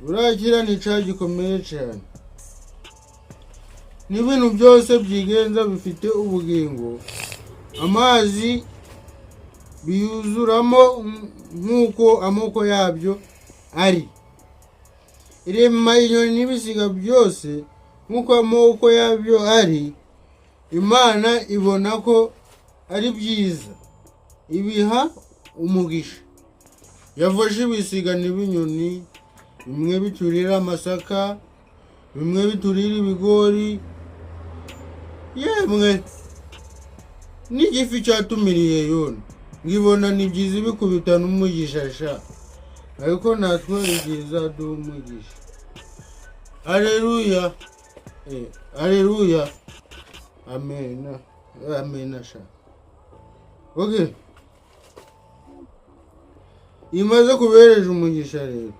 urakira ni cyaha gikomeye cyane. N'ibintu byose byigenza bifite ubugingo, amazi biyuzuramo nk'uko amoko yabyo ari. Irema inyoni n'ibisiga byose nk'uko amoko yabyo ari. Imana ibona ko ari byiza, ibiha umugisha. Yafashe ibisiga n'ibinyoni, bimwe biturira amasaka, bimwe biturira ibigori, yemwe n'igifi cyatumiriye Yona, ngibona ni byiza bikubita n'umugisha sha, ariko natwe ni byiza duha umugisha. Haleluya, haleluya, amena, amena sha. Okay, imaze kubereje umugisha rero.